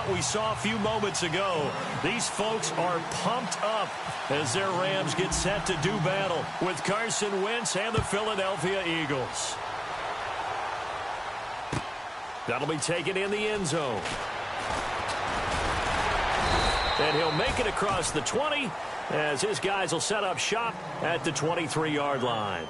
what we saw a few moments ago. These folks are pumped up as their Rams get set to do battle with Carson Wentz and the Philadelphia Eagles. That'll be taken in the end zone. And he'll make it across the 20 as his guys will set up shop at the 23-yard line.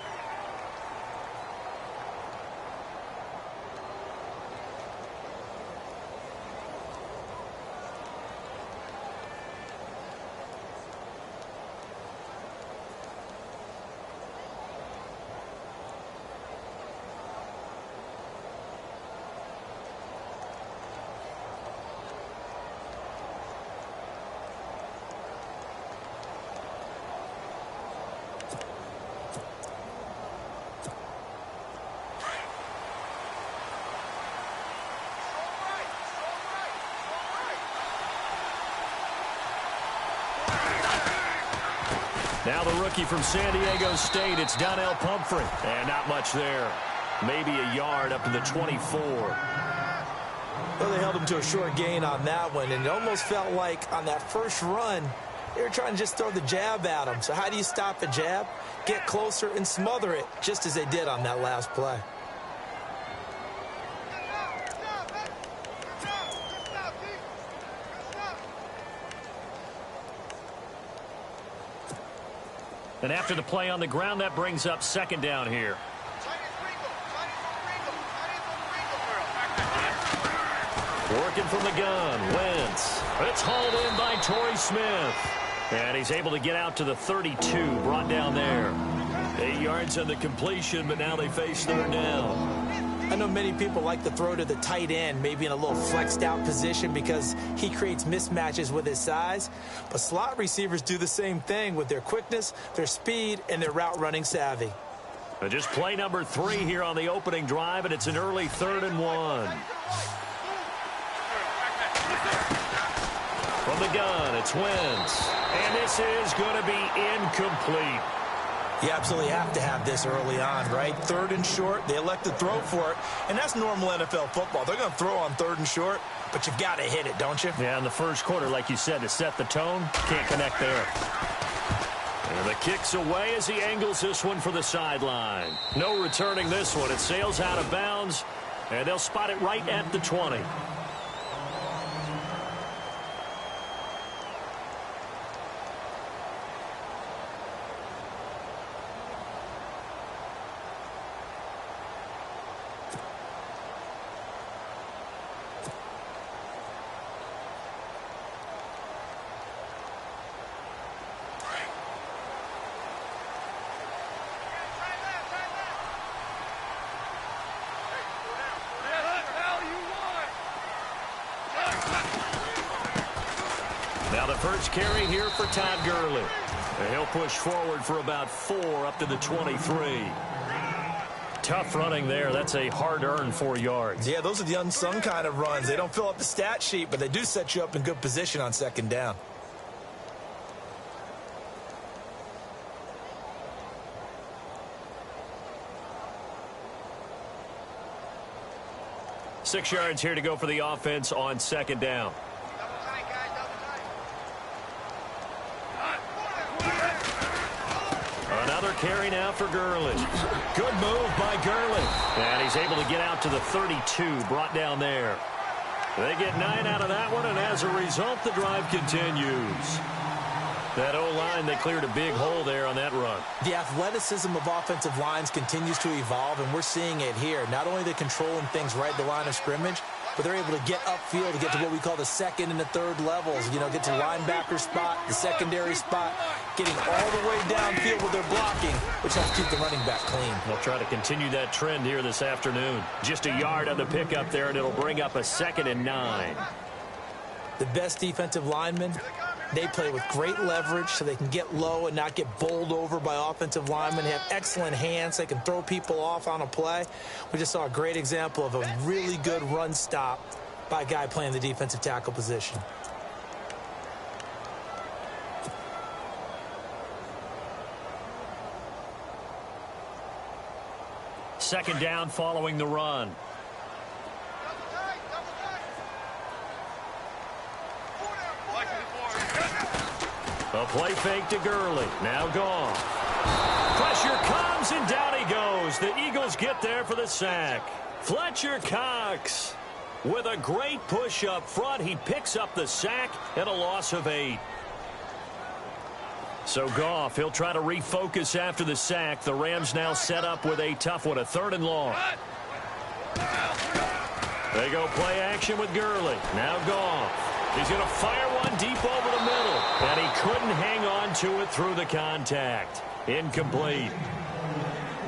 Now the rookie from San Diego State, it's Donnell Pumphrey. And not much there. Maybe a yard up to the 24. Well, they held him to a short gain on that one, and it almost felt like on that first run, they were trying to just throw the jab at him. So how do you stop a jab? Get closer and smother it, just as they did on that last play. And after the play on the ground, that brings up second down here. Working from the gun, Wentz. It's hauled in by Torrey Smith. And he's able to get out to the 32, brought down there. 8 yards on the completion, but now they face third down. I know many people like to throw to the tight end, maybe in a little flexed out position because he creates mismatches with his size. But slot receivers do the same thing with their quickness, their speed, and their route running savvy. Just play number 3 here on the opening drive, and it's an early 3rd and 1. From the gun, it's Wentz. And this is going to be incomplete. You absolutely have to have this early on, right? 3rd and short, they elect to throw for it, and that's normal NFL football. They're going to throw on 3rd and short, but you've got to hit it, don't you? Yeah, in the first quarter, like you said, to set the tone, can't connect there. And the kick's away as he angles this one for the sideline. No returning this one. It sails out of bounds, and they'll spot it right at the 20. Now the first carry here for Todd Gurley. And he'll push forward for about 4 up to the 23. Tough running there. That's a hard-earned 4 yards. Yeah, those are the unsung kind of runs. They don't fill up the stat sheet, but they do set you up in good position on second down. Six yards here to go for the offense on second down. Another carry now for Gurley. Good move by Gurley. And he's able to get out to the 32, brought down there. They get 9 out of that one, and as a result, the drive continues. That O-line, they cleared a big hole there on that run. The athleticism of offensive lines continues to evolve, and we're seeing it here. Not only are they controlling things right at the line of scrimmage, but they're able to get upfield to get to what we call the second and the third levels. You know, get to the linebacker spot, the secondary spot, getting all the way downfield with their blocking, which helps keep the running back clean. They'll try to continue that trend here this afternoon. Just a yard on the pickup there, and it'll bring up a 2nd and 9. The best defensive linemen, they play with great leverage so they can get low and not get bowled over by offensive linemen. They have excellent hands. They can throw people off on a play. We just saw a great example of a really good run stop by a guy playing the defensive tackle position. Second down following the run. A play fake to Gurley. Now gone. Pressure comes, and down he goes. The Eagles get there for the sack. Fletcher Cox with a great push up front. He picks up the sack and a loss of 8. So Goff, he'll try to refocus after the sack. The Rams now set up with a tough one, a 3rd and long. They go play action with Gurley. Now Goff. He's going to fire one deep over the middle. And he couldn't hang on to it through the contact. Incomplete.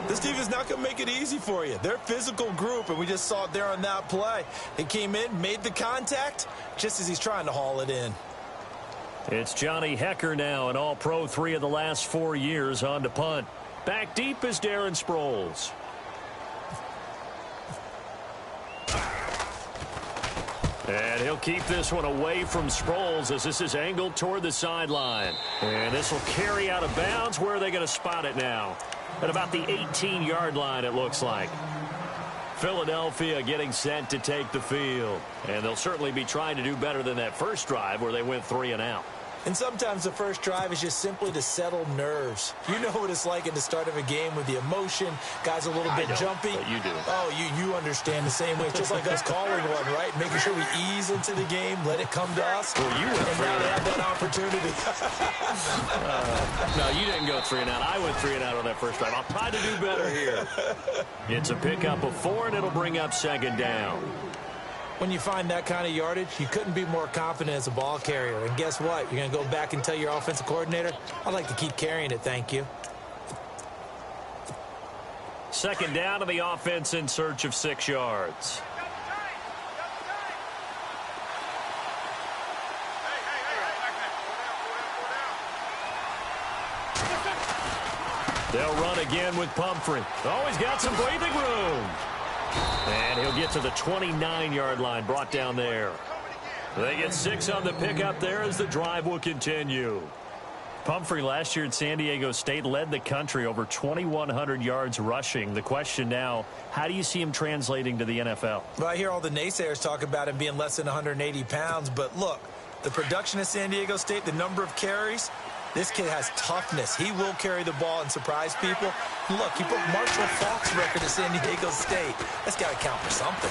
This team is not going to make it easy for you. They're a physical group, and we just saw it there on that play. He came in, made the contact, just as he's trying to haul it in. It's Johnny Hecker now, an all-pro 3 of the last 4 years, on to punt. Back deep is Darren Sproles. And he'll keep this one away from Sproles as this is angled toward the sideline. And this will carry out of bounds. Where are they going to spot it now? At about the 18-yard line, it looks like. Philadelphia getting set to take the field. And they'll certainly be trying to do better than that first drive where they went 3 and out. And sometimes the first drive is just simply to settle nerves. You know what it's like at the start of a game with the emotion. Guys a little bit jumpy. But you do. Oh, you understand the same way. It's just like us calling one, right? Making sure we ease into the game, let it come to us. Well, you went and now they have that opportunity. No, you didn't go 3 and out. I went 3 and out on that first drive. I'll try to do better here. It's a pickup of 4, and it'll bring up 2nd down. When you find that kind of yardage, you couldn't be more confident as a ball carrier. And guess what? You're going to go back and tell your offensive coordinator, I'd like to keep carrying it, thank you. 2nd down to the offense in search of 6 yards. They'll run again with Pumphrey. Oh, he's got some breathing room. And he'll get to the 29-yard line, brought down there. They get 6 on the pickup there as the drive will continue. Pumphrey last year at San Diego State led the country over 2,100 yards rushing. The question now, how do you see him translating to the NFL? Well, I hear all the naysayers talk about him being less than 180 pounds, but look, the production at San Diego State, the number of carries, this kid has toughness. He will carry the ball and surprise people. Look, he put Marshall Faulk's record at San Diego State. That's got to count for something.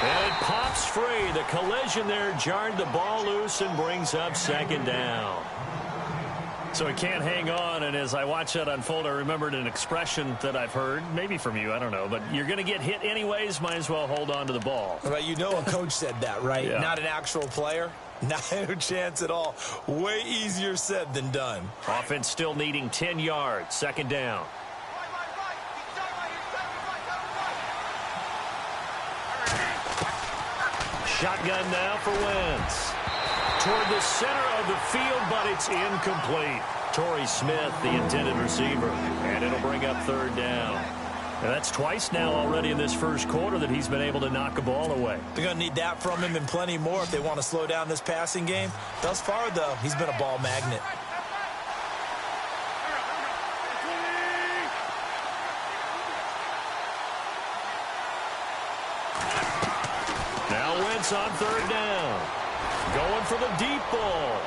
And it pops free. The collision there jarred the ball loose and brings up 2nd down. So he can't hang on, and as I watch that unfold, I remembered an expression that I've heard, maybe from you, I don't know, but you're going to get hit anyways, might as well hold on to the ball. Well, you know a coach said that, right? Yeah. Not an actual player. Not a chance at all. Way easier said than done. Offense still needing 10 yards. 2nd down. Shotgun now for Wentz. Toward the center of the field, but it's incomplete. Torrey Smith, the intended receiver. And it'll bring up 3rd down. And that's twice now already in this first quarter that he's been able to knock a ball away. They're going to need that from him and plenty more if they want to slow down this passing game. Thus far, though, he's been a ball magnet. Now Wentz on 3rd down. Going for the deep ball.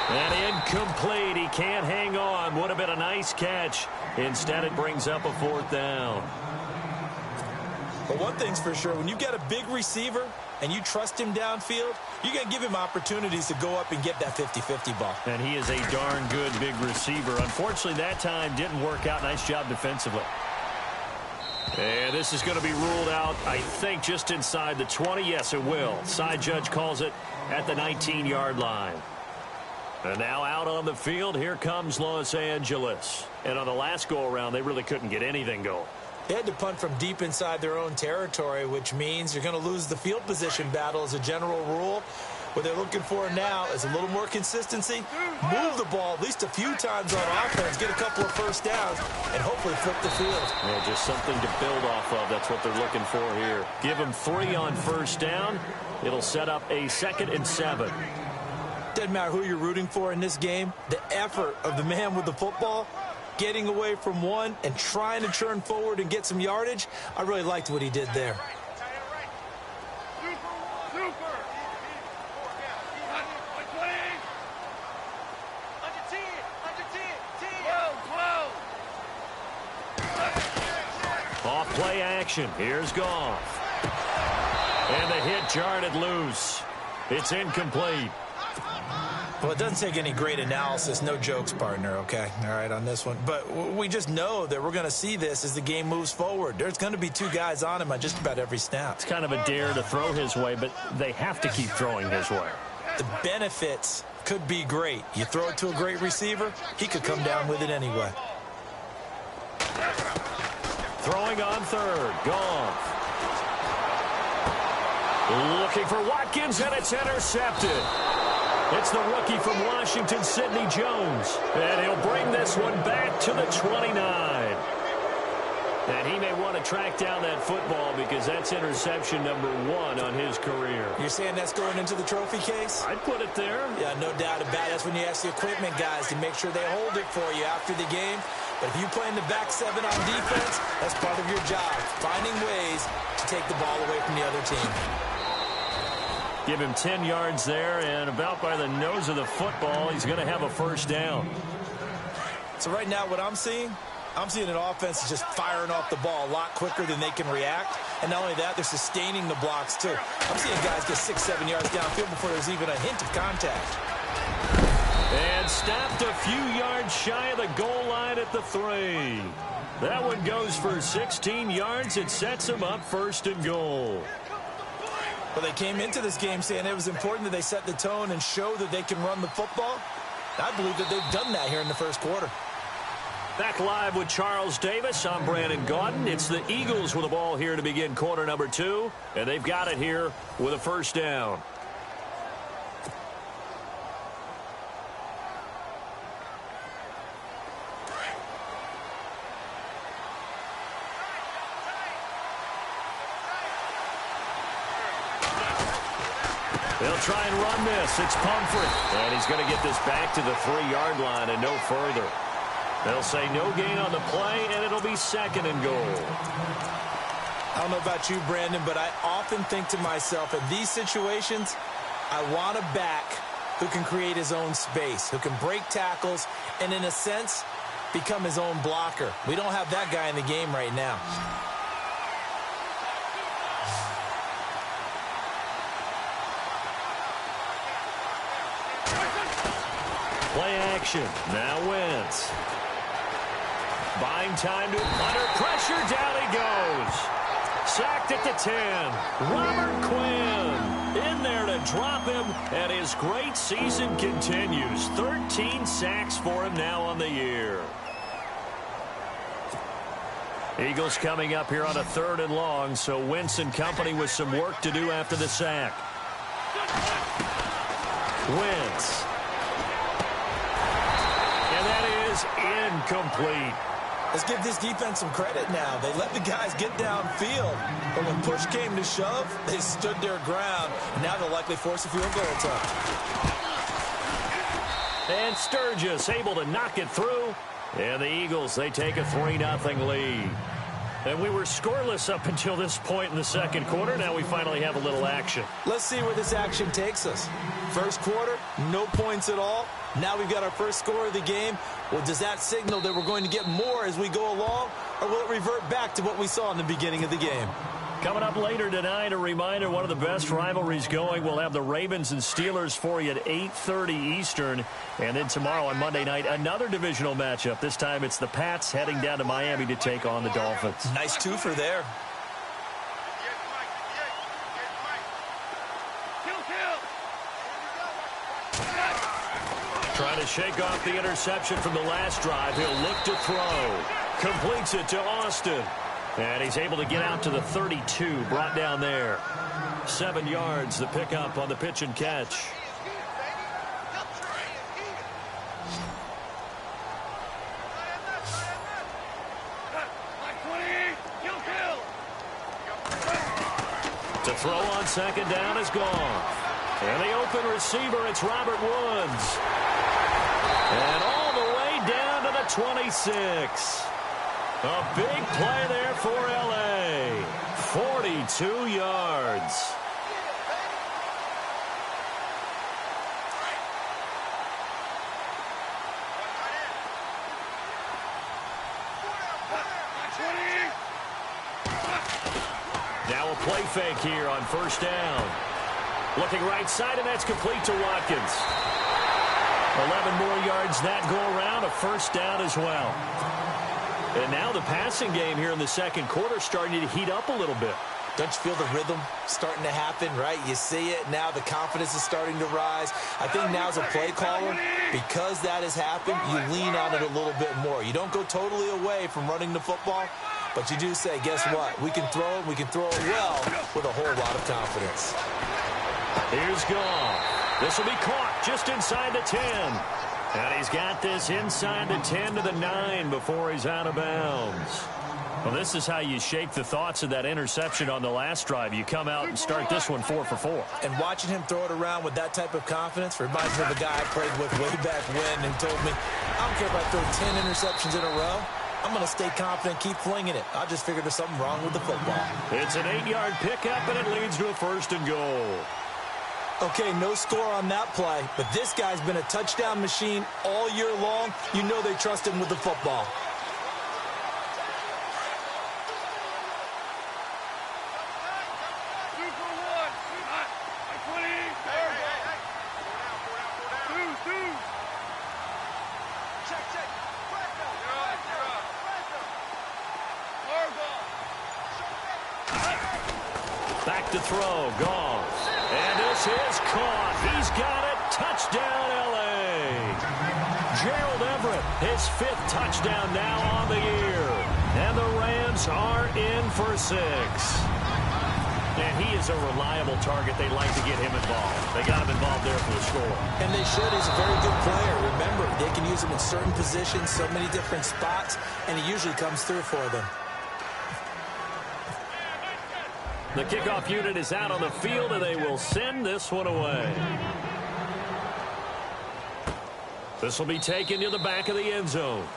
And incomplete. He can't hang on. Would have been a nice catch. Instead, it brings up a 4th down. But one thing's for sure, when you get a big receiver and you trust him downfield, you're going to give him opportunities to go up and get that 50-50 ball. And he is a darn good big receiver. Unfortunately, that time didn't work out. Nice job defensively. And this is going to be ruled out, I think, just inside the 20. Yes, it will. Side judge calls it at the 19-yard line. And now out on the field, here comes Los Angeles. And on the last go-around, they really couldn't get anything going. They had to punt from deep inside their own territory, which means you're going to lose the field position battle as a general rule. What they're looking for now is a little more consistency, move the ball at least a few times on offense, get a couple of first downs, and hopefully flip the field. Yeah, just something to build off of. That's what they're looking for here. Give them 3 on first down. It'll set up a 2nd and 7. Doesn't matter who you're rooting for in this game. The effort of the man with the football, getting away from one and trying to turn forward and get some yardage, I really liked what he did there. Play action. Here's Goff. And the hit jarred it loose. It's incomplete. Well, it doesn't take any great analysis. No jokes, partner, okay? All right, on this one. But we just know that we're going to see this as the game moves forward. There's going to be two guys on him on just about every snap. It's kind of a dare to throw his way, but they have to keep throwing his way. The benefits could be great. You throw it to a great receiver, he could come down with it anyway. Throwing on third. Goff. Looking for Watkins, and it's intercepted. It's the rookie from Washington, Sidney Jones. And he'll bring this one back to the 29. And he may want to track down that football because that's interception number 1 on his career. You're saying that's going into the trophy case? I'd put it there. Yeah, no doubt about it. That's when you ask the equipment guys to make sure they hold it for you after the game. But if you play in the back 7 on defense, that's part of your job, finding ways to take the ball away from the other team. Give him 10 yards there, and about by the nose of the football, he's going to have a first down. So right now what I'm seeing an offense is just firing off the ball a lot quicker than they can react. And not only that, they're sustaining the blocks too. I'm seeing guys get 6-7 yards downfield before there's even a hint of contact. And stopped a few yards shy of the goal line at the 3. That one goes for 16 yards. It sets them up first and goal. Well, they came into this game saying it was important that they set the tone and show that they can run the football. I believe that they've done that here in the first quarter. Back live with Charles Davis. I'm Brandon Gaudin. It's the Eagles with the ball here to begin quarter number 2. And they've got it here with a first down. They'll try and run this. It's Pumphrey. And he's going to get this back to the 3-yard line and no further. They'll say no gain on the play, and it'll be second and goal. I don't know about you, Brandon, but I often think to myself, in these situations, I want a back who can create his own space, who can break tackles, and in a sense, become his own blocker. We don't have that guy in the game right now. Play action. Now Wentz. Buying time to under pressure. Down he goes. Sacked at the 10. Robert Quinn in there to drop him, and his great season continues. 13 sacks for him now on the year. Eagles coming up here on a 3rd and long, so Wentz and company with some work to do after the sack. Wentz. And that is incomplete. Let's give this defense some credit now. They let the guys get downfield, but when push came to shove, they stood their ground. Now they'll likely force a field goal attempt. And Sturgis able to knock it through. And the Eagles, they take a 3-0 lead. And we were scoreless up until this point in the second quarter. Now we finally have a little action. Let's see where this action takes us. First quarter, no points at all. Now we've got our first score of the game. Well, does that signal that we're going to get more as we go along, or will it revert back to what we saw in the beginning of the game? Coming up later tonight, a reminder, one of the best rivalries going. We'll have the Ravens and Steelers for you at 8:30 Eastern. And then tomorrow on Monday night, another divisional matchup. This time it's the Pats heading down to Miami to take on the Dolphins. Nice twofer there. Trying to shake off the interception from the last drive. He'll look to throw. Completes it to Austin. And he's able to get out to the 32, brought down there. 7 yards, the pickup on the pitch and catch. To throw on second down is gone. And the open receiver, it's Robert Woods. And all the way down to the 26. A big play there for L.A. 42 yards. play fake here on first down. Looking right side, and that's complete to Watkins. 11 more yards that go around, a first down as well. And now the passing game here in the second quarter starting to heat up a little bit. Don't you feel the rhythm starting to happen, right? You see it. Now the confidence is starting to rise. I think now as a play caller, because that has happened, you lean on it a little bit more. You don't go totally away from running the football, but you do say, guess what? We can throw it. We can throw it well with a whole lot of confidence. Here's Goff. This will be caught just inside the 10. And he's got this inside the 10 to the 9 before he's out of bounds. Well, this is how you shake the thoughts of that interception on the last drive. You come out and start this one 4 for 4. And watching him throw it around with that type of confidence reminds me of a guy I played with way back when and told me, I don't care if I throw 10 interceptions in a row. I'm going to stay confident, keep flinging it. I just figured there's something wrong with the football. It's an 8-yard pickup, and it leads to a first and goal. Okay, no score on that play, but this guy's been a touchdown machine all year long. You know they trust him with the football. Back to throw, Goff. And this is caught. He's got it. Touchdown, L.A. Gerald Everett, his 5th touchdown now on the year. And the Rams are in for 6. And he is a reliable target. They like to get him involved. They got him involved there for the score. And they should. He's a very good player. Remember, they can use him in certain positions, so many different spots, and he usually comes through for them. The kickoff unit is out on the field, and they will send this one away. This will be taken to the back of the end zone.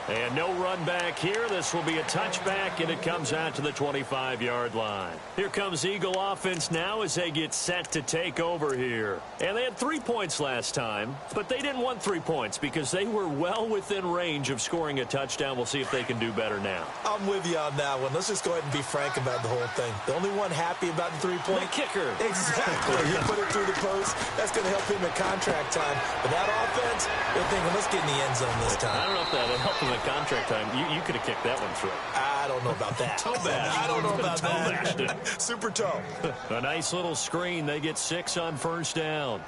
And no run back here. This will be a touchback, and it comes out to the 25-yard line. Here comes Eagle offense now as they get set to take over here. And they had 3 points last time, but they didn't want 3 points because they were well within range of scoring a touchdown. We'll see if they can do better now. I'm with you on that one. Let's just go ahead and be frank about the whole thing. The only one happy about the 3-point. The kicker. Exactly. You put it through the post. That's going to help him at contract time. But that offense, they're thinking, let's get in the end zone this time. I don't know if that helped him at contract time. You could have kicked that one through. I don't know about that. Toe bash. I don't know about that. Toe Super toe. A nice little screen. They get 6 on first down.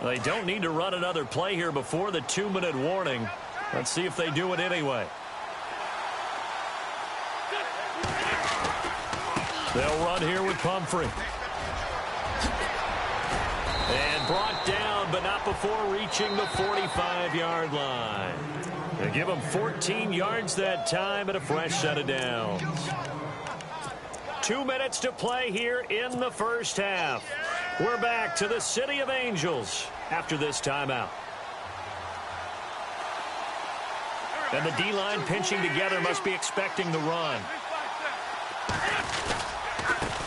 They don't need to run another play here before the 2-minute warning. Let's see if they do it anyway. They'll run here with Pumphrey. And brought down, but not before reaching the 45-yard line. They give them 14 yards that time and a fresh set of downs. 2 minutes to play here in the first half. We're back to the City of Angels after this timeout. And the D-line pinching together must be expecting the run.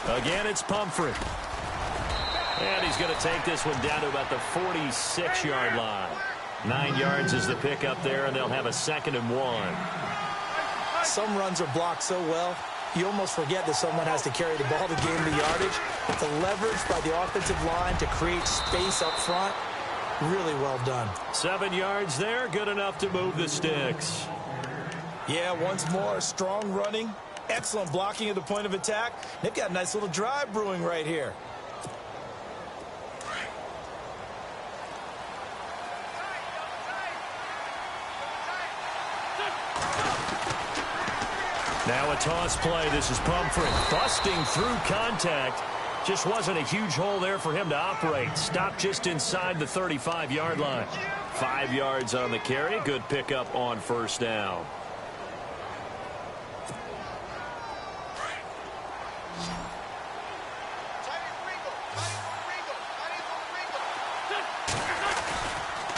Again, it's Pumphrey. And he's going to take this one down to about the 46-yard line. 9 yards is the pickup there, and they'll have a 2nd and 1. Some runs are blocked so well, you almost forget that someone has to carry the ball to gain the yardage. The leverage by the offensive line to create space up front, really well done. 7 yards there, good enough to move the sticks. Yeah, once more, strong running, excellent blocking at the point of attack. They've got a nice little drive brewing right here. Now a toss play. This is Pumphrey busting through contact. Just wasn't a huge hole there for him to operate. Stopped just inside the 35-yard line. 5 yards on the carry. Good pickup on first down.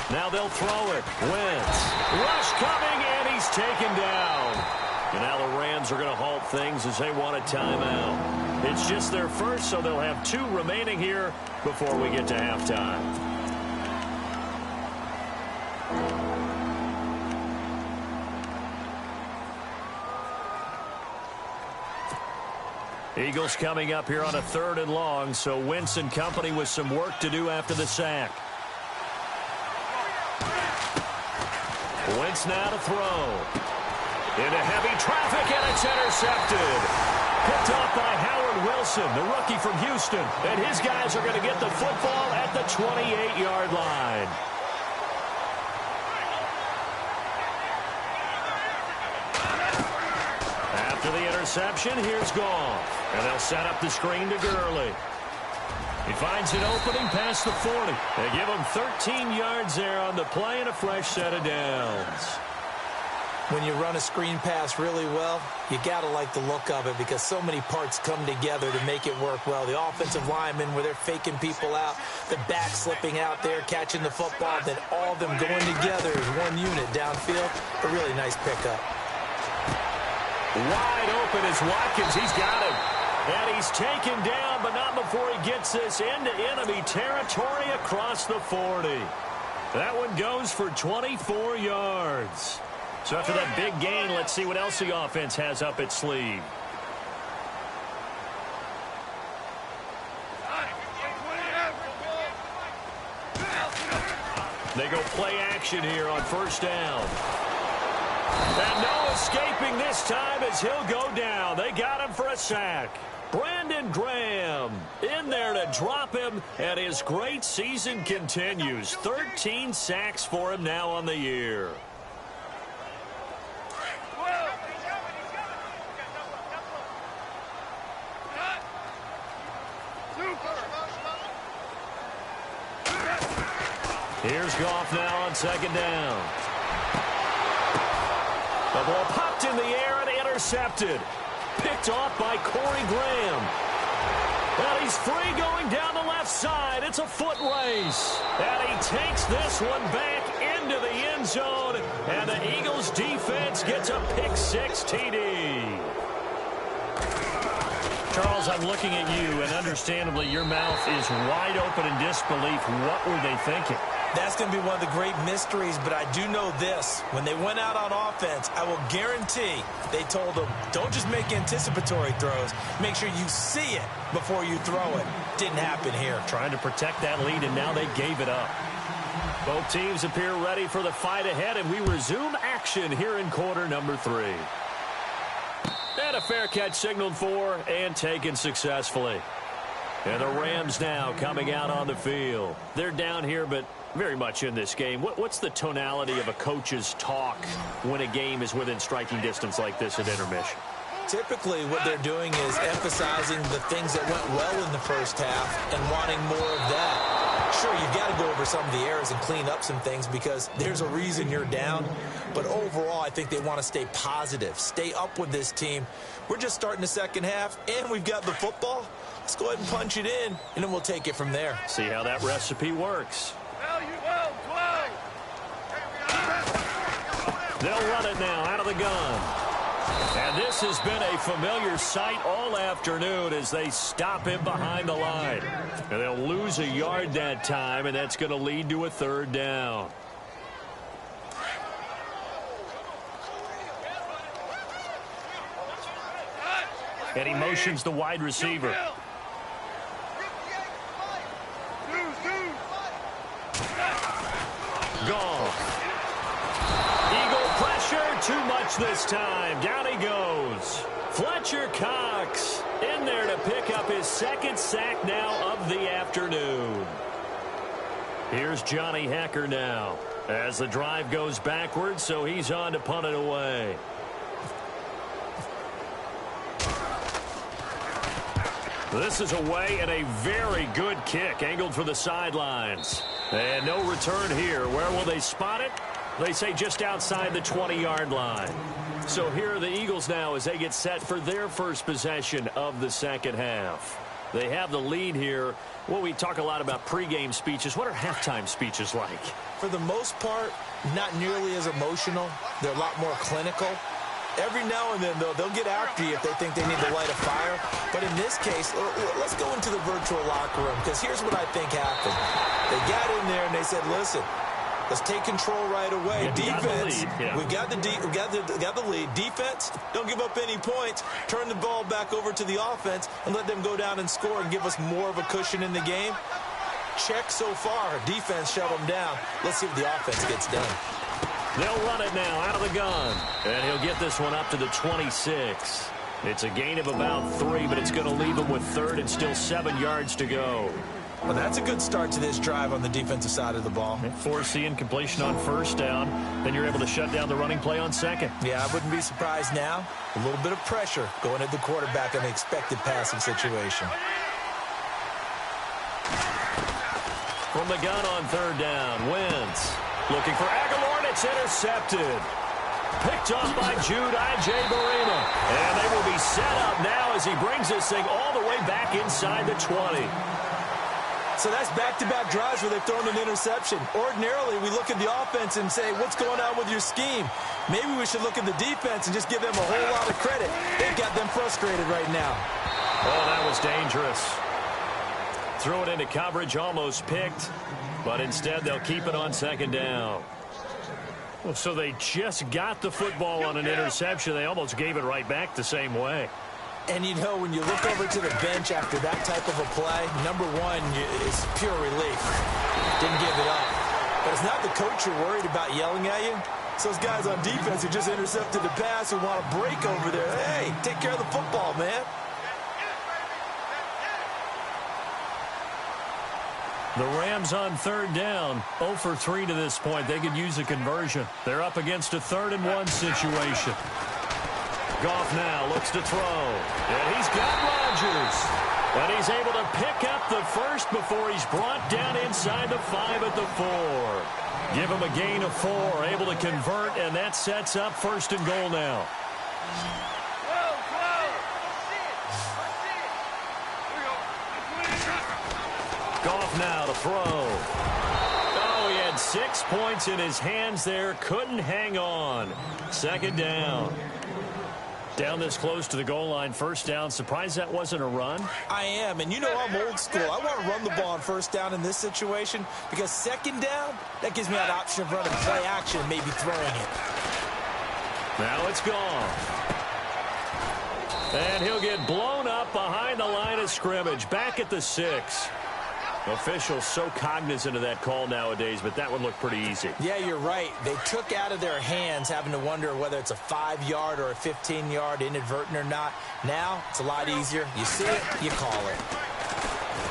Now they'll throw it. Wentz. Rush coming, and he's taken down. And now the Rams are going to halt things as they want a timeout. It's just their first, so they'll have 2 remaining here before we get to halftime. Eagles coming up here on a 3rd and long, so Wentz and company with some work to do after the sack. Wentz now to throw. Into heavy traffic, and it's intercepted. Picked off by Howard Wilson, the rookie from Houston. And his guys are going to get the football at the 28-yard line. After the interception, here's Goff. And they'll set up the screen to Gurley. He finds an opening past the 40. They give him 13 yards there on the play and a fresh set of downs. When you run a screen pass really well, you got to like the look of it because so many parts come together to make it work well. The offensive linemen, where they're faking people out, the back slipping out there, catching the football, then all of them going together as one unit downfield. A really nice pickup. Wide open is Watkins. He's got him. And he's taken down, but not before he gets this into enemy territory across the 40. That one goes for 24 yards. So after that big gain, let's see what else the offense has up its sleeve. They go play action here on 1st down. And no escaping this time as he'll go down. They got him for a sack. Brandon Graham in there to drop him, and his great season continues. 13 sacks for him now on the year. Here's Goff now on 2nd down. The ball popped in the air and intercepted. Picked off by Corey Graham. And he's free going down the left side. It's a foot race. And he takes this one back into the end zone. And the Eagles defense gets a pick-6 TD. Charles, I'm looking at you, and understandably your mouth is wide open in disbelief. What were they thinking? That's going to be one of the great mysteries, but I do know this. When they went out on offense, I will guarantee they told them, don't just make anticipatory throws. Make sure you see it before you throw it. Didn't happen here. Trying to protect that lead, and now they gave it up. Both teams appear ready for the fight ahead, and we resume action here in quarter number 3. And a fair catch signaled for and taken successfully. And the Rams now coming out on the field. They're down here, but very much in this game. What's the tonality of a coach's talk when a game is within striking distance like this at intermission? Typically, what they're doing is emphasizing the things that went well in the first half and wanting more of that. Sure, you've got to go over some of the errors and clean up some things because there's a reason you're down. But overall, I think they want to stay positive, stay up with this team. We're just starting the second half, and we've got the football. Let's go ahead and punch it in, and then we'll take it from there. See how that recipe works. They'll run it now out of the gun. And this has been a familiar sight all afternoon as they stop him behind the line. And they'll lose a yard that time, and that's going to lead to a 3rd down. And he motions the wide receiver. Goff. Eagle pressure, too much this time. Down he goes. Fletcher Cox in there to pick up his 2nd sack now of the afternoon. Here's Johnny Hekker now as the drive goes backwards, so he's on to punt it away. This is away and a very good kick angled for the sidelines. And no return here. Where will they spot it? They say just outside the 20-yard line. So here are the Eagles now as they get set for their first possession of the second half. They have the lead here. Well, we talk a lot about pregame speeches. What are halftime speeches like? For the most part, not nearly as emotional. They're a lot more clinical. Every now and then, though, they'll get after you if they think they need to light a fire. But in this case, let's go into the virtual locker room, because here's what I think happened. They got in there and they said, listen, Let's take control right away. Defense, we got the lead. Defense, don't give up any points. Turn the ball back over to the offense and let them go down and score and give us more of a cushion in the game. Check so far. Defense shut them down. Let's see what the offense gets done. They'll run it now out of the gun. And he'll get this one up to the 26. It's a gain of about 3, but it's going to leave him with 3rd and still 7 yards to go. Well, that's a good start to this drive on the defensive side of the ball. Force the incompletion on 1st down. Then you're able to shut down the running play on 2nd. Yeah, I wouldn't be surprised now. A little bit of pressure going at the quarterback in the expected passing situation. From the gun on 3rd down, Wentz looking for Aguilar, and it's intercepted. Picked off by Jude Ijebarima. And they will be set up now as he brings this thing all the way back inside the 20. So that's back-to-back drives where they've thrown an interception. Ordinarily, we look at the offense and say, what's going on with your scheme? Maybe we should look at the defense and just give them a whole lot of credit. They've got them frustrated right now. Oh, that was dangerous. Threw it into coverage, almost picked. But instead, they'll keep it on 2nd down. Well, so they just got the football on an interception. They almost gave it right back the same way. And, you know, when you look over to the bench after that type of a play, number one is pure relief. Didn't give it up. But it's not the coach you're worried about yelling at you. It's those guys on defense who just intercepted the pass who want to break over there. Hey, take care of the football, man. The Rams on 3rd down, 0 for 3 to this point. They could use a conversion. They're up against a 3rd and 1 situation. Goff now looks to throw. And he's got Rodgers. And he's able to pick up the first before he's brought down inside the 5 at the 4. Give him a gain of 4, able to convert, and that sets up 1st and goal now. Goff now to throw. Oh, he had 6 points in his hands there. Couldn't hang on. 2nd down. Down this close to the goal line, 1st down. Surprised that wasn't a run? I am, and you know I'm old school. I want to run the ball on 1st down in this situation because 2nd down, that gives me that option of running play action and maybe throwing it. Now it's gone. And he'll get blown up behind the line of scrimmage. Back at the 6. Officials so cognizant of that call nowadays, but that would look pretty easy. Yeah, you're right. They took out of their hands having to wonder whether it's a 5-yard or a 15-yard inadvertent or not. Now, it's a lot easier. You see it, you call it.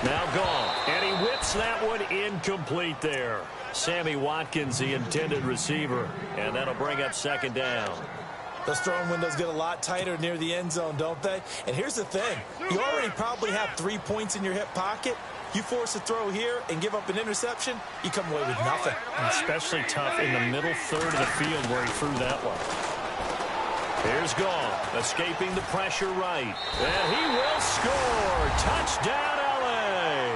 Now gone. And he whips that one incomplete there. Sammy Watkins, the intended receiver. And that'll bring up 2nd down. Those throwing windows get a lot tighter near the end zone, don't they? And here's the thing. You already probably have 3 points in your hip pocket. You force a throw here and give up an interception, you come away with nothing. And especially tough in the middle 3rd of the field where he threw that one. Here's Goff, escaping the pressure right. And he will score. Touchdown, L.A.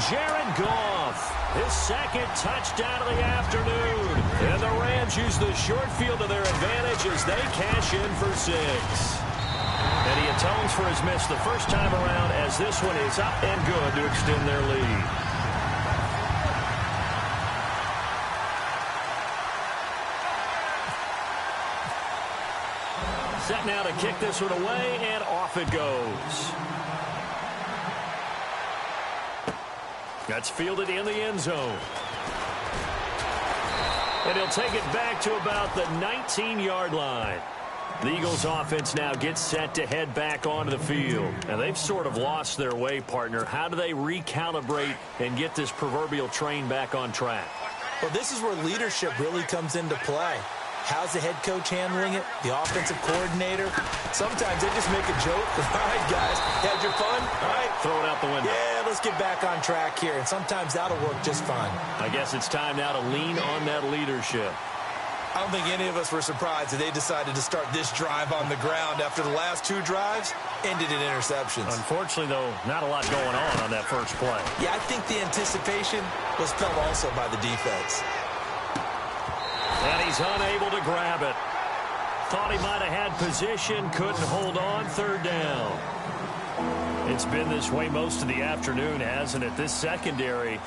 Jared Goff, his 2nd touchdown of the afternoon. And the Rams use the short field to their advantage as they cash in for 6. And he atones for his miss the first time around as this one is up and good to extend their lead. Set now to kick this one away, and off it goes. That's fielded in the end zone. And he'll take it back to about the 19-yard line. The Eagles offense now gets set to head back onto the field. And they've sort of lost their way, partner. How do they recalibrate and get this proverbial train back on track? Well, this is where leadership really comes into play. How's the head coach handling it? The offensive coordinator? Sometimes they just make a joke. All right, guys, had your fun? All right. Throw it out the window. Yeah, let's get back on track here. And sometimes that'll work just fine. I guess it's time now to lean on that leadership. I don't think any of us were surprised that they decided to start this drive on the ground after the last 2 drives ended in interceptions. Unfortunately, though, not a lot going on that first play. Yeah, I think the anticipation was felt also by the defense. And he's unable to grab it. Thought he might have had position, couldn't hold on, 3rd down. It's been this way most of the afternoon, hasn't it? This secondary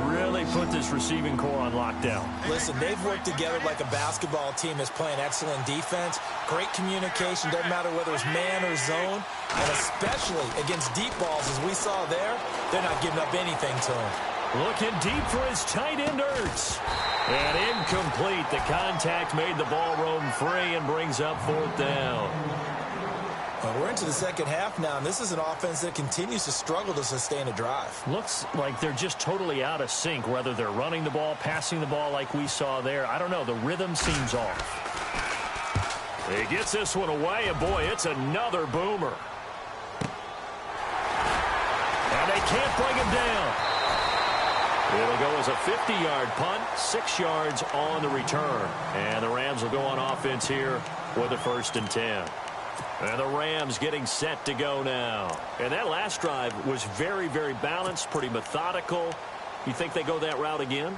really put this receiving core on lockdown. Listen, they've worked together like a basketball team that's playing excellent defense. Great communication, doesn't matter whether it's man or zone. And especially against deep balls, as we saw there, they're not giving up anything to him. Looking deep for his tight end, Ertz. And incomplete. The contact made the ball roam free and brings up 4th down. Well, we're into the second half now, and this is an offense that continues to struggle to sustain a drive. Looks like they're just totally out of sync, whether they're running the ball, passing the ball like we saw there. I don't know. The rhythm seems off. He gets this one away, and boy, it's another boomer. And they can't bring him down. It'll go as a 50-yard punt, 6 yards on the return. And the Rams will go on offense here with a 1st and 10. And the Rams getting set to go now. And that last drive was very, very balanced, pretty methodical. You think they go that route again?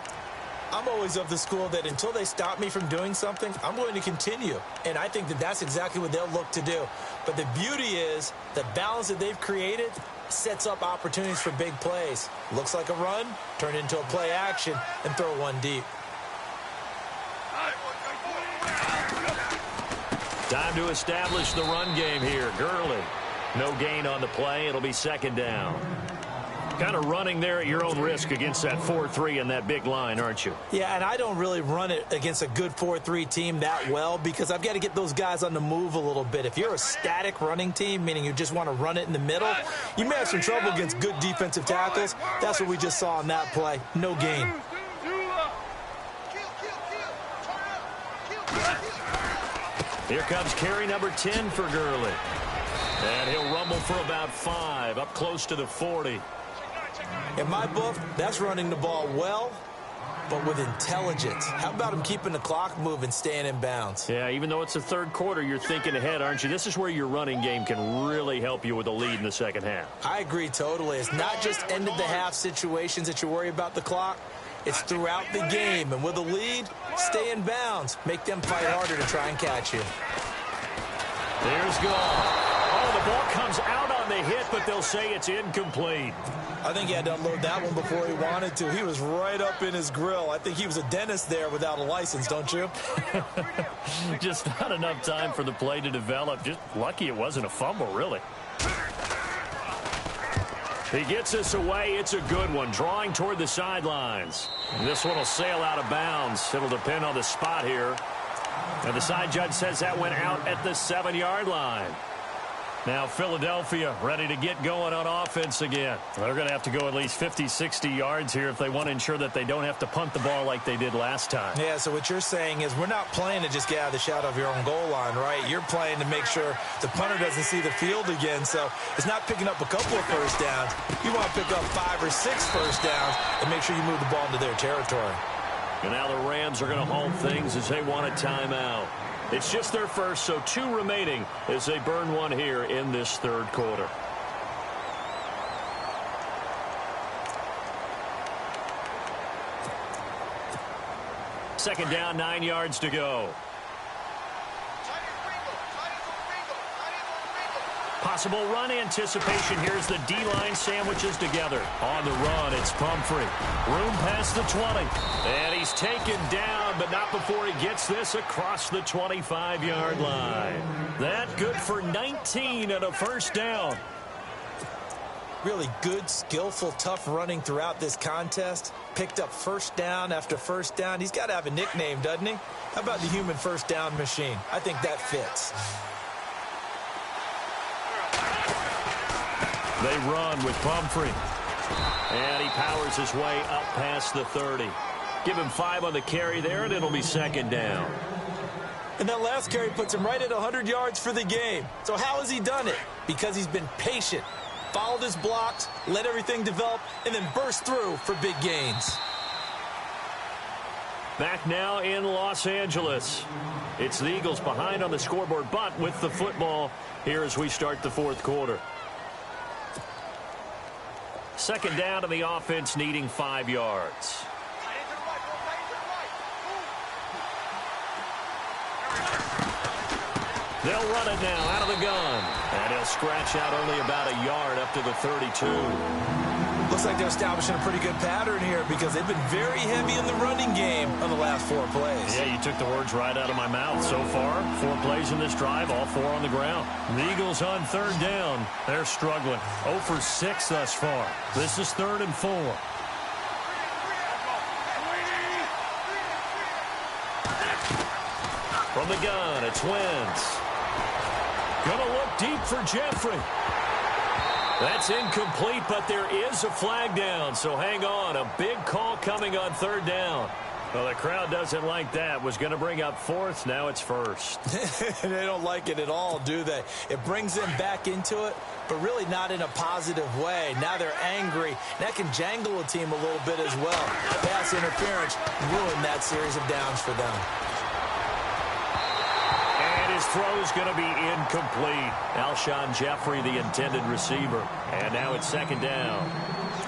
I'm always of the school that until they stop me from doing something, I'm going to continue. And I think that that's exactly what they'll look to do. But the beauty is the balance that they've created sets up opportunities for big plays. Looks like a run, turn into a play action, and throw one deep. Time to establish the run game here. Gurley. No gain on the play. It'll be 2nd down. Kind of running there at your own risk against that 4-3 and that big line, aren't you? Yeah, and I don't really run it against a good 4-3 team that well because I've got to get those guys on the move a little bit. If you're a static running team, meaning you just want to run it in the middle, you may have some trouble against good defensive tackles. That's what we just saw on that play. No gain. Here comes carry number 10 for Gurley. And he'll rumble for about 5, up close to the 40. In my book, that's running the ball well, but with intelligence. How about him keeping the clock moving, staying in bounds? Yeah, even though it's the 3rd quarter, you're thinking ahead, aren't you? This is where your running game can really help you with a lead in the second half. I agree totally. It's not just end-of-the-half situations that you worry about the clock. It's throughout the game. And with a lead, stay in bounds. Make them fight harder to try and catch you. There's Gall. Oh, the ball comes out on the hit, but they'll say it's incomplete. I think he had to unload that one before he wanted to. He was right up in his grill. I think he was a dentist there without a license, don't you? Just not enough time for the play to develop. Just lucky it wasn't a fumble, really. He gets this away. It's a good one. Drawing toward the sidelines. This one will sail out of bounds. It'll depend on the spot here. And the side judge says that went out at the 7-yard line. Now Philadelphia ready to get going on offense again. They're going to have to go at least 50, 60 yards here if they want to ensure that they don't have to punt the ball like they did last time. Yeah, so what you're saying is we're not playing to just get out of the shadow of your own goal line, right? You're playing to make sure the punter doesn't see the field again. So it's not picking up a couple of first downs. You want to pick up 5 or 6 first downs and make sure you move the ball into their territory. And now the Rams are going to halt things as they want a timeout. It's just their first, so 2 remaining as they burn one here in this 3rd quarter. Second down, 9 yards to go. Possible run anticipation. Here's the D-line sandwiches together. On the run, it's Pumphrey. Room past the 20. And he's taken down, but not before he gets this across the 25-yard line. That good for 19 and a first down. Really good, skillful, tough running throughout this contest. Picked up first down after first down. He's got to have a nickname, doesn't he? How about the human first down machine? I think that fits. They run with Pumphrey. And he powers his way up past the 30. Give him 5 on the carry there, and it'll be second down. And that last carry puts him right at 100 yards for the game. So how has he done it? Because he's been patient, followed his blocks, let everything develop, and then burst through for big gains. Back now in Los Angeles. It's the Eagles behind on the scoreboard, but with the football here as we start the 4th quarter. Second down to the offense, needing 5 yards. They'll run it now out of the gun. And he'll They'll scratch out only about a yard up to the 32. Looks like they're establishing a pretty good pattern here because they've been very heavy in the running game on the last 4 plays. Yeah, you took the words right out of my mouth. So far, 4 plays in this drive, all 4 on the ground. The Eagles on 3rd down. They're struggling. 0 for 6 thus far. This is 3rd and 4. From the gun, it's Wentz. Gonna look deep for Jeffrey. That's incomplete, but there is a flag down, so hang on. A big call coming on 3rd down. Well, the crowd doesn't like that. Was going to bring up 4th. Now it's 1st. They don't like it at all, do they? It brings them back into it, but really not in a positive way. Now they're angry. That can jangle a team a little bit as well. Pass interference ruined that series of downs for them. His throw is going to be incomplete. Alshon Jeffrey, the intended receiver. And now it's 2nd down.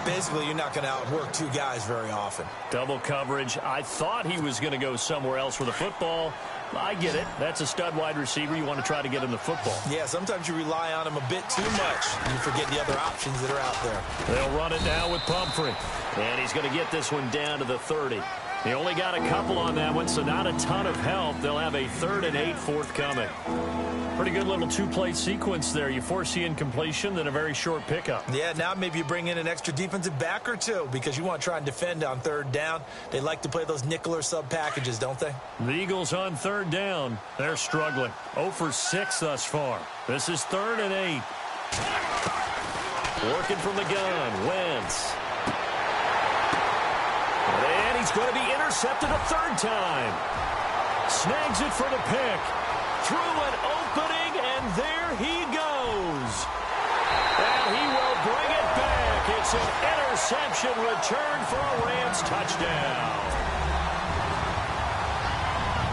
Basically, you're not going to outwork 2 guys very often. Double coverage. I thought he was going to go somewhere else with the football. I get it. That's a stud wide receiver. You want to try to get him the football. Yeah, sometimes you rely on him a bit too much. You forget the other options that are out there. They'll run it now with Pumphrey. And he's going to get this one down to the 30. He only got a couple on that one, so not a ton of help. They'll have a 3rd and 8 forthcoming. Pretty good little 2-play sequence there. You force the incompletion, then a very short pickup. Yeah, now maybe you bring in an extra defensive back or 2 because you want to try and defend on 3rd down. They like to play those nickel or sub packages, don't they? The Eagles on 3rd down. They're struggling. 0 for 6 thus far. This is 3rd and 8. Working from the gun, Wentz. And he's going to be intercepted a 3rd time. Snags it for the pick. Through an opening, and there he goes. And he will bring it back. It's an interception return for a Rams touchdown.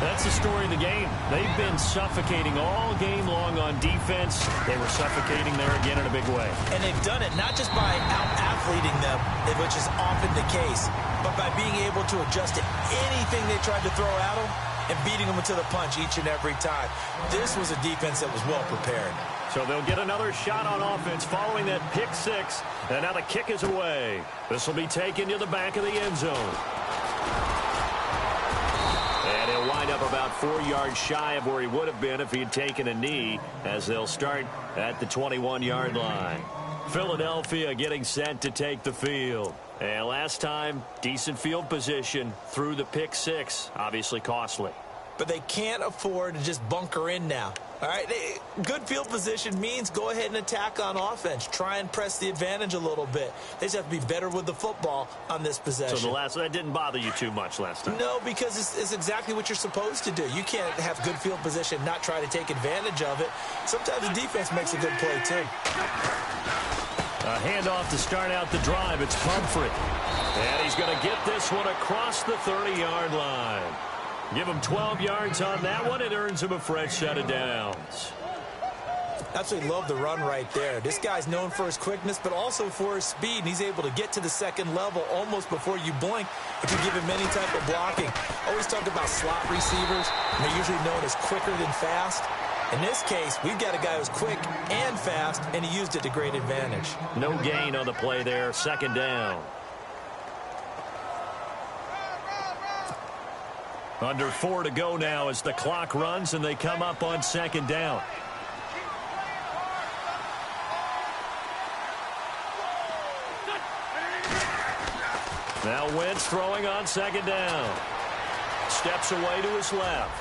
That's the story of the game. They've been suffocating all game long on defense. They were suffocating there again in a big way. And they've done it not just by out-athleting them, which is often the case, but by being able to adjust to anything they tried to throw at them and beating them into the punch each and every time. This was a defense that was well prepared. So they'll get another shot on offense following that pick 6. And now the kick is away. This will be taken to the back of the end zone. And he'll wind up about 4 yards shy of where he would have been if he had taken a knee, as they'll start at the 21-yard line. Philadelphia getting set to take the field. And last time, decent field position through the pick 6. Obviously costly. But they can't afford to just bunker in now. All right, good field position means go ahead and attack on offense. Try and press the advantage a little bit. They just have to be better with the football on this possession. So that didn't bother you too much last time? No, because it's exactly what you're supposed to do. You can't have good field position, not try to take advantage of it. Sometimes the defense makes a good play, too. A handoff to start out the drive. It's Pumphrey. And he's going to get this one across the 30-yard line. Give him 12 yards on that one. It earns him a fresh set of downs. Absolutely love the run right there. This guy's known for his quickness, but also for his speed. And he's able to get to the 2nd level almost before you blink if you give him any type of blocking. Always talk about slot receivers, and they're usually known as quicker than fast. In this case, we've got a guy who's quick and fast, and he used it to great advantage. No gain on the play there. 2nd down. Under 4 to go now as the clock runs, and they come up on 2nd down. Now Wentz throwing on 2nd down. Steps away to his left.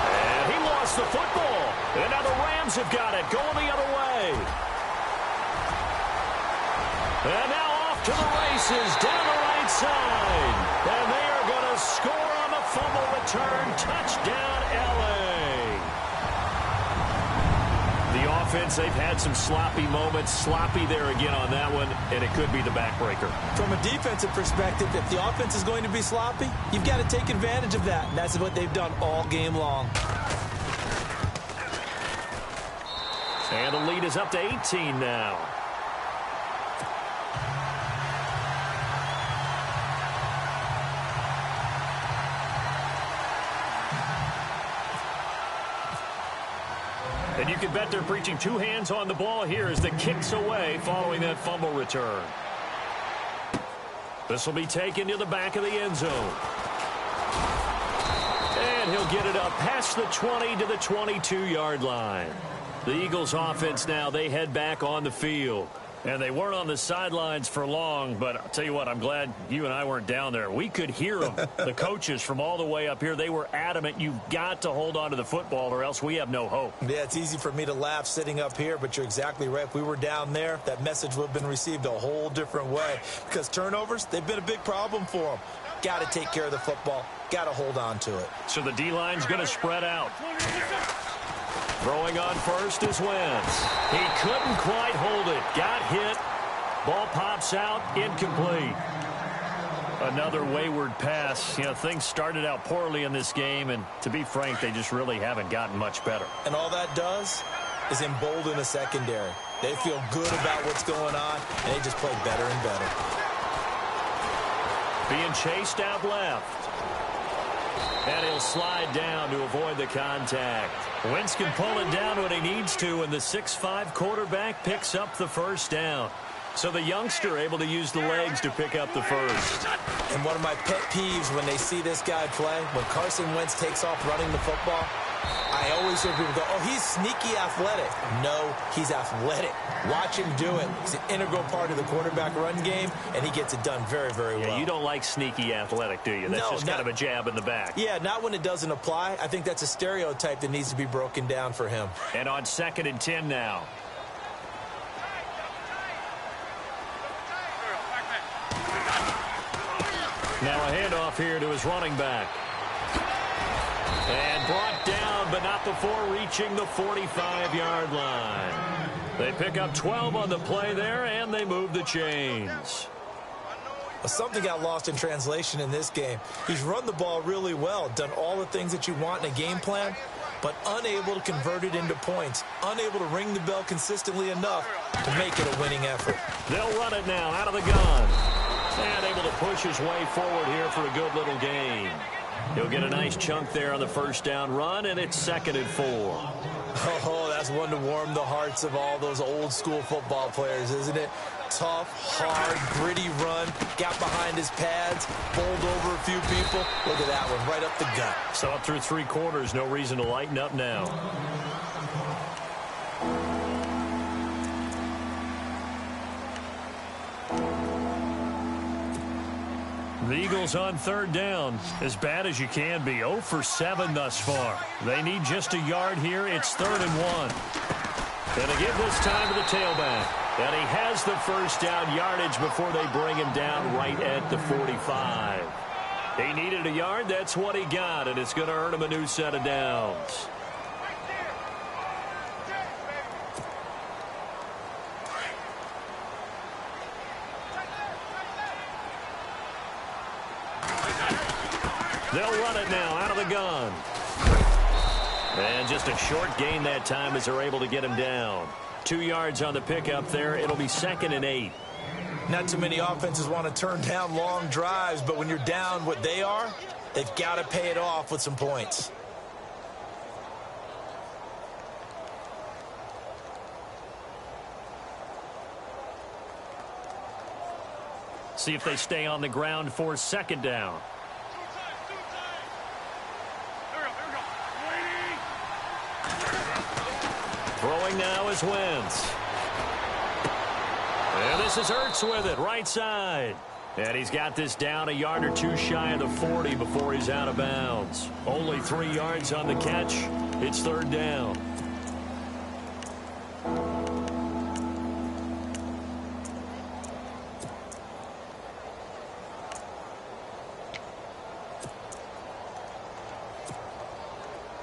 And he lost the football. And now the Rams have got it, going the other way. And now off to the races, down the right side. And they are going to score on the fumble return. Touchdown, L.A. The offense, they've had some sloppy moments. Sloppy there again on that one, and it could be the backbreaker. From a defensive perspective, if the offense is going to be sloppy, you've got to take advantage of that. And that's what they've done all game long. And the lead is up to 18 now. And And you can bet they're preaching two hands on the ball here as the kick's away following that fumble return. This will be taken to the back of the end zone. And he'll get it up past the 20 to the 22-yard line. The Eagles offense now, they head back on the field. And they weren't on the sidelines for long, but I'll tell you what, I'm glad you and I weren't down there. We could hear them, the coaches from all the way up here. They were adamant, you've got to hold on to the football or else we have no hope. Yeah, it's easy for me to laugh sitting up here, but you're exactly right. If we were down there, that message would have been received a whole different way. Because turnovers, they've been a big problem for them. Got to take care of the football. Got to hold on to it. So the D-line's going to spread out. Throwing on first is Wentz. He couldn't quite hold it. Got hit. Ball pops out. Incomplete. Another wayward pass. You know, things started out poorly in this game, and to be frank, they just really haven't gotten much better. And all that does is embolden the secondary. They feel good about what's going on, and they just play better and better. Being chased out left. And he'll slide down to avoid the contact. Wentz can pull it down when he needs to, and the 6'5" quarterback picks up the first down. So the youngster able to use the legs to pick up the first. And one of my pet peeves when they see this guy play, when Carson Wentz takes off running the football, I always hear people go, oh, he's sneaky athletic. No, he's athletic. Watch him do it. He's an integral part of the quarterback run game, and he gets it done very, very well. Yeah, you don't like sneaky athletic, do you? That's just kind of a jab in the back. Yeah, not when it doesn't apply. I think that's a stereotype that needs to be broken down for him. And on 2nd and 10 now. Now a handoff here to his running back. And brought down, but not before reaching the 45-yard line. They pick up 12 on the play there, and they move the chains. Well, something got lost in translation in this game. He's run the ball really well, done all the things that you want in a game plan, but unable to convert it into points, unable to ring the bell consistently enough to make it a winning effort. They'll run it now out of the gun. And able to push his way forward here for a good little gain. He'll get a nice chunk there on the first down run, and it's 2nd and 4. Oh, that's one to warm the hearts of all those old school football players, isn't it? Tough, hard, gritty run, got behind his pads, bowled over a few people. Look at that one, right up the gut. So up through 3 quarters, no reason to lighten up now. The Eagles on 3rd down, as bad as you can be. 0 for 7 thus far. They need just a yard here. It's 3rd and 1. Going to give this time to the tailback. And he has the first down yardage before they bring him down right at the 45. He needed a yard. That's what he got, and it's going to earn him a new set of downs. They'll run it now out of the gun. And just a short gain that time as they're able to get him down. 2 yards on the pickup there. It'll be 2nd and 8. Not too many offenses want to turn down long drives, but when you're down what they are, they've got to pay it off with some points. See if they stay on the ground for 2nd down. Throwing now is Wentz. And this is Ertz with it, right side. And he's got this down a yard or 2 shy of the 40 before he's out of bounds. Only 3 yards on the catch. It's 3rd down.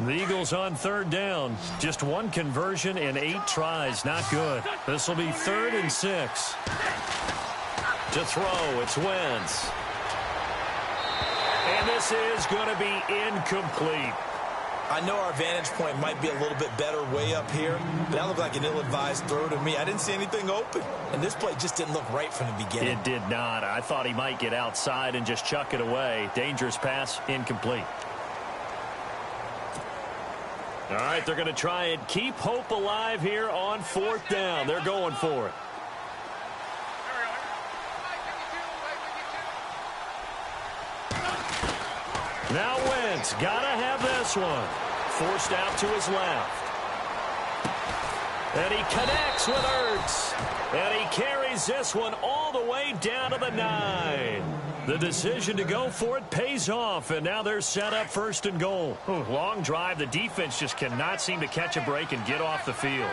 The Eagles on 3rd down. Just 1 conversion in 8 tries. Not good. This will be 3rd and 6. To throw, it's Wentz. And this is going to be incomplete. I know our vantage point might be a little bit better way up here, but that looked like an ill-advised throw to me. I didn't see anything open, and this play just didn't look right from the beginning. It did not. I thought he might get outside and just chuck it away. Dangerous pass, incomplete. All right, they're going to try and keep hope alive here on 4th down. They're going for it. Now Wentz, gotta have this one. Forced out to his left. And he connects with Ertz. And he carries this one all the way down to the 9. The decision to go for it pays off, and now they're set up 1st and goal. Long drive. The defense just cannot seem to catch a break and get off the field.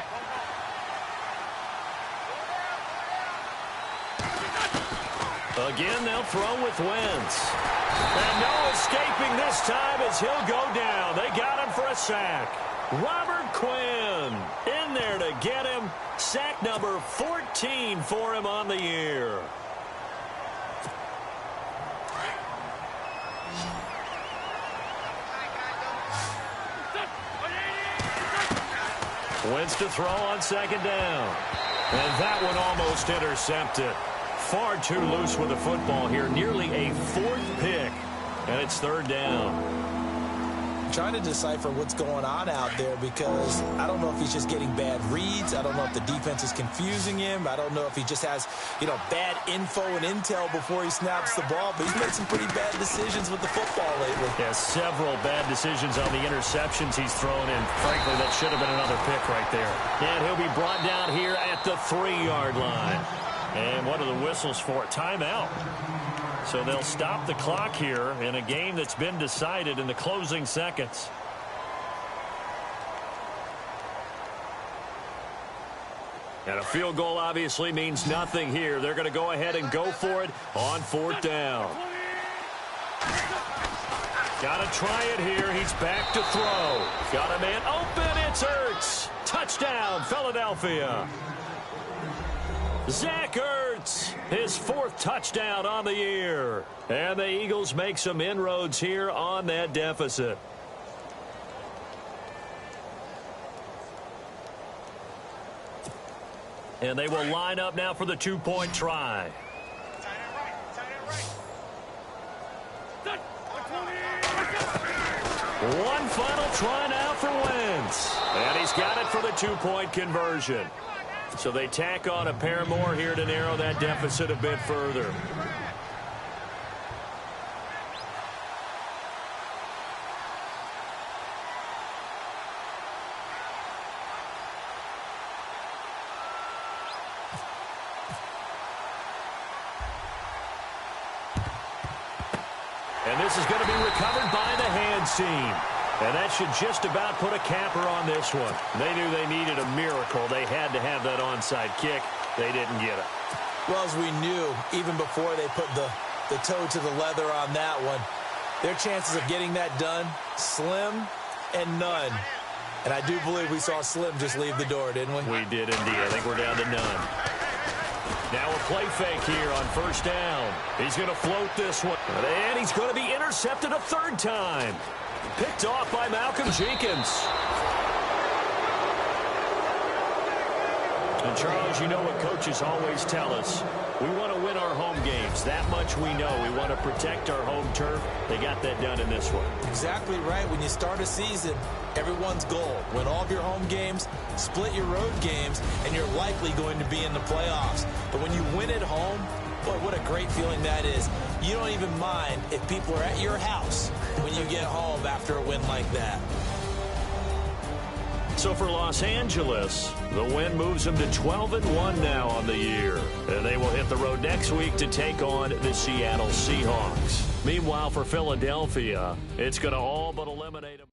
Again, they'll throw with Wentz. And no escaping this time as he'll go down. They got him for a sack. Robert Quinn in there to get him. Sack number 14 for him on the year. Wentz to throw on 2nd down. And that one almost intercepted. Far too loose with the football here. Nearly a 4th pick. And it's 3rd down. Trying to decipher what's going on out there because I don't know if he's just getting bad reads. I don't know if the defense is confusing him. I don't know if he just has, bad info and intel before he snaps the ball. But he's made some pretty bad decisions with the football lately. Yeah, several bad decisions on the interceptions he's thrown in. Frankly, that should have been another pick right there. And he'll be brought down here at the 3-yard line. And what are the whistles for? Timeout. So they'll stop the clock here in a game that's been decided in the closing seconds. And a field goal obviously means nothing here. They're going to go ahead and go for it on 4th down. Got to try it here. He's back to throw. Got a man open. It's Ertz. Touchdown, Philadelphia. Zach Ertz, his 4th touchdown on the year. And the Eagles make some inroads here on that deficit. And they will line up now for the 2-point try. One final try now for Wentz. And he's got it for the 2-point conversion. So they tack on a pair more here to narrow that deficit a bit further. And this is going to be recovered by the hands team. And that should just about put a capper on this one. They knew they needed a miracle. They had to have that onside kick. They didn't get it. Well, as we knew, even before they put the toe to the leather on that one, their chances of getting that done, slim and none. And I do believe we saw Slim just leave the door, didn't we? We did indeed. I think we're down to none. Now a play fake here on 1st down. He's going to float this one. And he's going to be intercepted a 3rd time. Picked off by Malcolm Jenkins. And, Charles, you know what coaches always tell us. We want to win our home games. That much we know. We want to protect our home turf. They got that done in this one. Exactly right. When you start a season, everyone's goal, win all of your home games, split your road games, and you're likely going to be in the playoffs. But when you win at home, boy, what a great feeling that is. You don't even mind if people are at your house when you get home after a win like that. So for Los Angeles, the win moves them to 12-1 now on the year. And they will hit the road next week to take on the Seattle Seahawks. Meanwhile, for Philadelphia, it's going to all but eliminate them.